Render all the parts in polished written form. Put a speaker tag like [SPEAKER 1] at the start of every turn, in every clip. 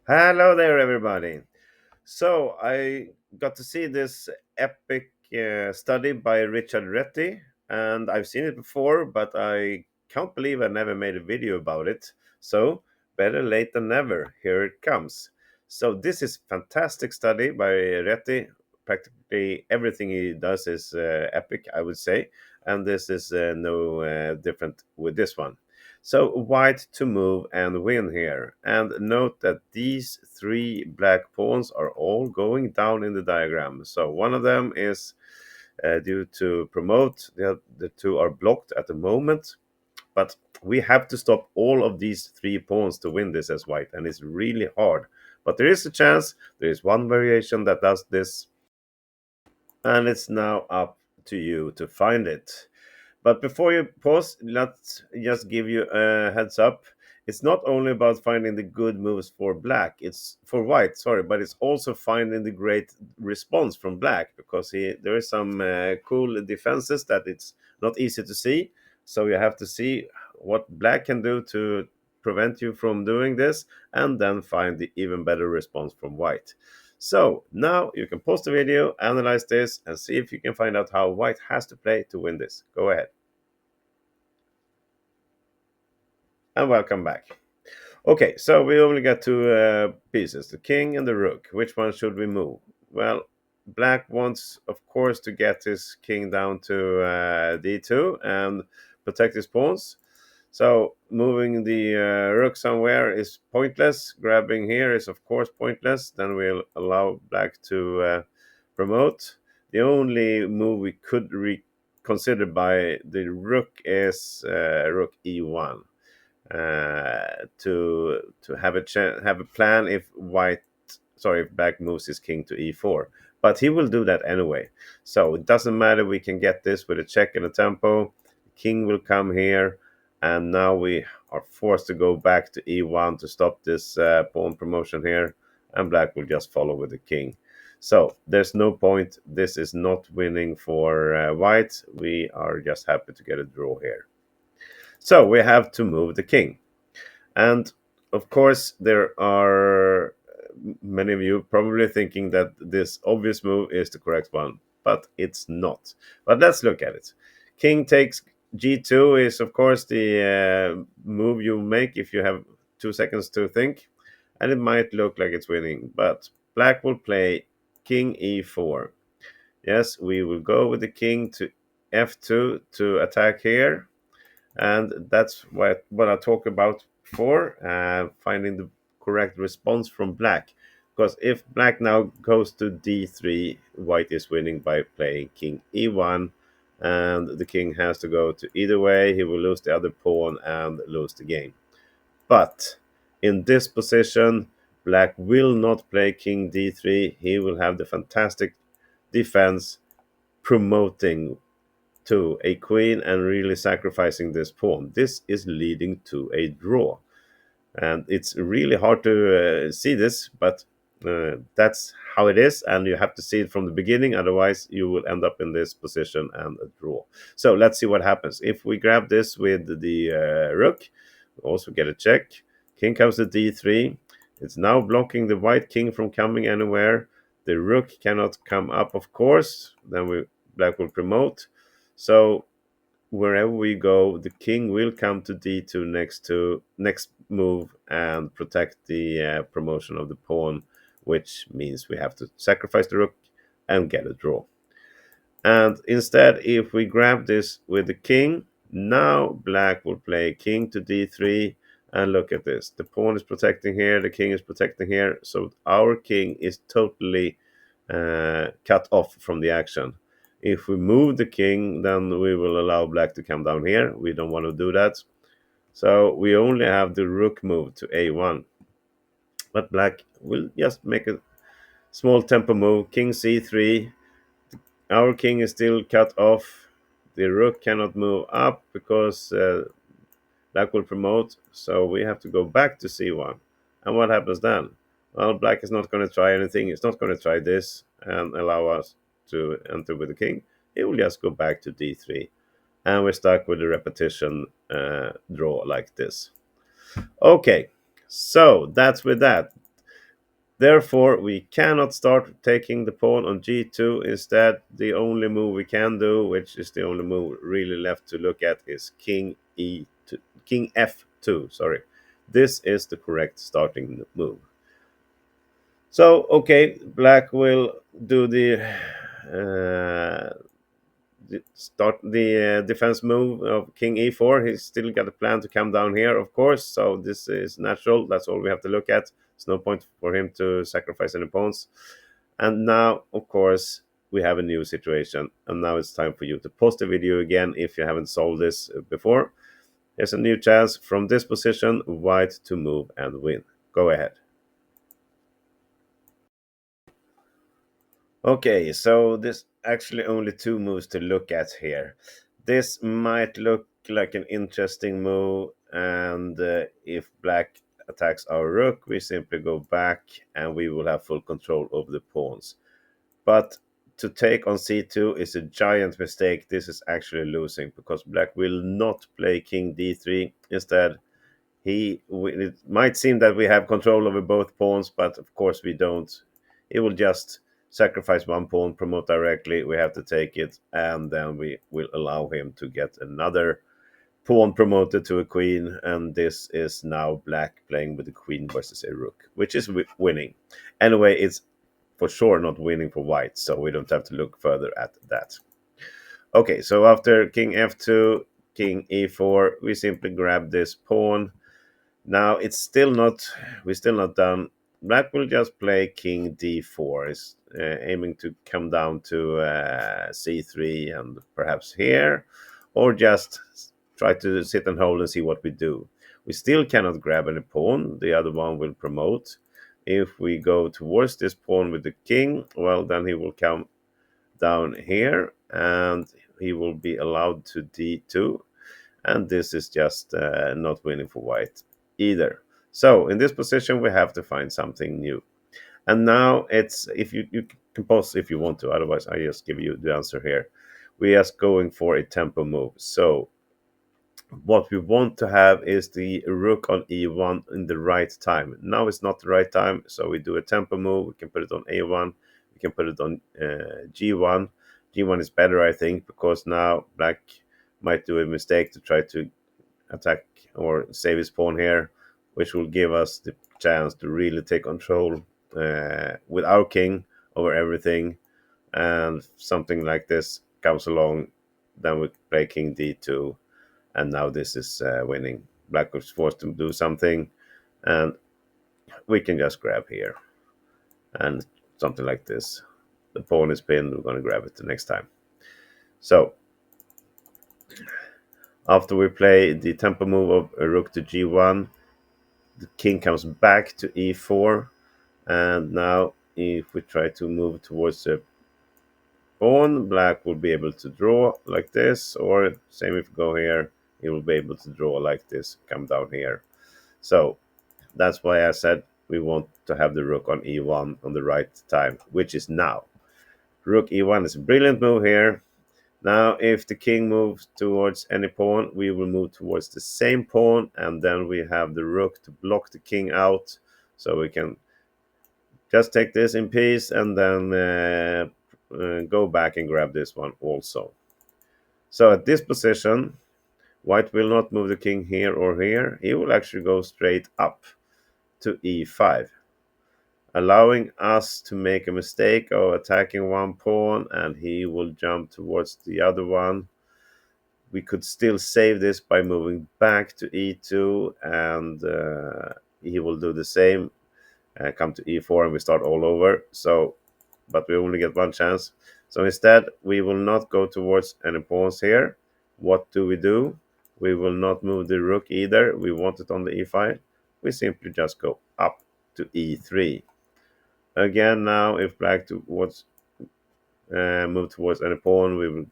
[SPEAKER 1] Hello there, everybody. So I got to see this epic study by Richard Réti, and I've seen it before, but I can't believe I never made a video about it. So better late than never. Here it comes. So this is fantastic study by Réti. Practically everything he does is epic, I would say, and this is no different with this one. So white to move and win here. And note that these three black pawns are all going down in the diagram. So one of them is due to promote. The two are blocked at the moment. But we have to stop all of these three pawns to win this as white. And it's really hard. But there is a chance. There is one variation that does this. And it's now up to you to find it. But before you pause, let's just give you a heads up. It's not only about finding the good moves for black, it's for white, sorry, but it's also finding the great response from black because there is some cool defenses that it's not easy to see. So you have to see what black can do to prevent you from doing this and then find the even better response from white. So now you can pause the video, analyze this, and see if you can find out how white has to play to win this. Go ahead. And welcome back. Okay, so we only got two pieces, the king and the rook. Which one should we move? Well, black wants, of course, to get his king down to d2 and protect his pawns. So moving the rook somewhere is pointless. Grabbing here is, of course, pointless. Then we'll allow black to promote. The only move we could consider by the rook is rook e1 to have have a plan if black moves his king to e4, but he will do that anyway, so it doesn't matter. We can get this with a check and a tempo. King will come here, and now we are forced to go back to e1 to stop this pawn promotion here, and black will just follow with the king. So there's no point. This is not winning for white. We are just happy to get a draw here. So we have to move the king. And of course, there are many of you probably thinking that this obvious move is the correct one, but it's not. But let's look at it. King takes g2 is, of course, the move you make if you have 2 seconds to think. And it might look like it's winning, but black will play king e4. Yes, we will go with the king to f2 to attack here, and that's what I talked about before, finding the correct response from black. Because if black now goes to d3, white is winning by playing king e1, and the king has to go to either way. He will lose the other pawn and lose the game. But in this position, black will not play king d3. He will have the fantastic defense promoting to a queen and really sacrificing this pawn. This is leading to a draw. And it's really hard to see this, but that's how it is. And you have to see it from the beginning. Otherwise, you will end up in this position and a draw. So let's see what happens. If we grab this with the rook, we also get a check. King comes to d3. It's now blocking the white king from coming anywhere. The rook cannot come up, of course. Then black will promote. So wherever we go, the king will come to d2 next move and protect the promotion of the pawn, which means we have to sacrifice the rook and get a draw. And instead, if we grab this with the king, now black will play king to d3. And look at this. The pawn is protecting here, the king is protecting here. So our king is totally cut off from the action. If we move the king, then we will allow black to come down here. We don't want to do that. So we only have the rook move to a1. But black will just make a small tempo move. King c3. Our king is still cut off. The rook cannot move up because black will promote. So we have to go back to c1. And what happens then? Well, black is not going to try anything. It's not going to try this and allow us to enter with the king. It will just go back to d3. And we're stuck with a repetition draw like this. Okay, so that's with that. Therefore, we cannot start taking the pawn on g2. Instead, the only move we can do, which is the only move really left to look at, is king f2. Sorry, this is the correct starting move. So, okay, black will do uh, the defense move of king e4. He's still got a plan to come down here, of course, so this is natural. That's all we have to look at. There's no point for him to sacrifice any pawns. And now, of course, we have a new situation, and now it's time for you to pause the video again if you haven't solved this before. There's a new chance from this position, white to move and win. Go ahead. Okay, so there's actually only two moves to look at here. This might look like an interesting move, and if black attacks our rook, we simply go back and we will have full control over the pawns. But to take on c2 is a giant mistake. This is actually losing because black will not play king d3. Instead, it might seem that we have control over both pawns, but of course we don't. He will just sacrifice one pawn, promote directly. We have to take it, and then we will allow him to get another pawn promoted to a queen. And this is now black playing with the queen versus a rook, which is winning. Anyway, it's for sure not winning for white, so we don't have to look further at that. Okay, so after king f2, king e4, we simply grab this pawn. Now it's still not, we're still not done. Black will just play king d4, is aiming to come down to c3 and perhaps here, or just try to sit and hold and see what we do. We still cannot grab any pawn. The other one will promote. If we go towards this pawn with the king, well, then he will come down here and he will be allowed to d2. And this is just not winning for white either. So in this position, we have to find something new. And now it's, if you can pause if you want to, otherwise I just give you the answer here. We are going for a tempo move. So what we want to have is the rook on e1 in the right time. Now it's not the right time, so we do a tempo move. We can put it on a1, we can put it on g1. G1 is better, I think, because now black might do a mistake to try to attack or save his pawn here, which will give us the chance to really take control with our king over everything. And something like this comes along, then we play king d2, and now this is winning. Black was forced to do something, and we can just grab here and something like this. The pawn is pinned, we're going to grab it the next time. So after we play the tempo move of a rook to g1, the king comes back to e4, and now if we try to move towards the pawn, black will be able to draw like this, or same if we go here, he will be able to draw like this, come down here. So that's why I said we want to have the rook on e1 on the right time, which is now. Rook e1 is a brilliant move here. Now, if the king moves towards any pawn, we will move towards the same pawn, and then we have the rook to block the king out. So we can just take this in peace and then go back and grab this one also. So at this position, white will not move the king here or here. He will actually go straight up to e5, allowing us to make a mistake of attacking one pawn, and he will jump towards the other one. We could still save this by moving back to e2, and he will do the same, come to e4, and we start all over. So, but we only get one chance. So instead, we will not go towards any pawns here. What do? We will not move the rook either. We want it on the e file. We simply just go up to e3. Again, now if black towards move towards any pawn, we will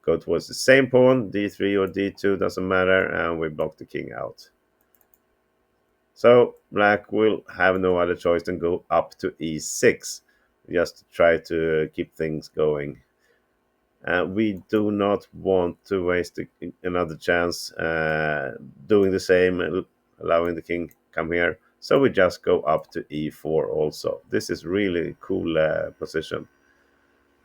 [SPEAKER 1] go towards the same pawn, d3 or d2, doesn't matter, and we block the king out. So black will have no other choice than go up to e6, just to try to keep things going. We do not want to waste another chance doing the same, allowing the king come here. So we just go up to e4 also. This is really cool position.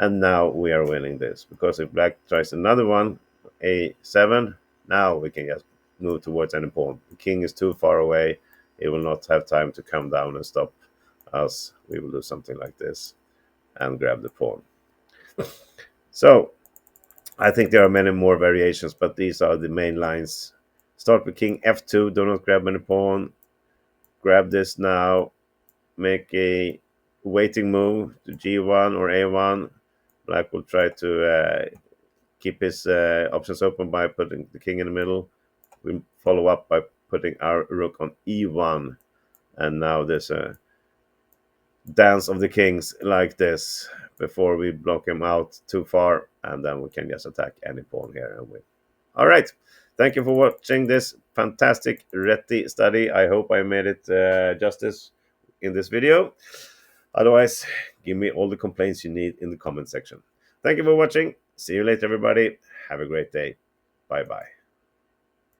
[SPEAKER 1] And now we are winning this, because if black tries another one, a7, now we can just move towards any pawn. The king is too far away. It will not have time to come down and stop us. We will do something like this and grab the pawn. So I think there are many more variations, but these are the main lines. Start with king f2, do not grab any pawn. Grab this now, make a waiting move to g1 or a1. Black will try to keep his options open by putting the king in the middle. We follow up by putting our rook on e1. And now there's a dance of the kings like this before we block him out too far, and then we can just attack any pawn here and win. All right, thank you for watching this fantastic Réti study. I hope I made it justice in this video. Otherwise, give me all the complaints you need in the comment section. Thank you for watching. See you later, everybody. Have a great day. Bye bye.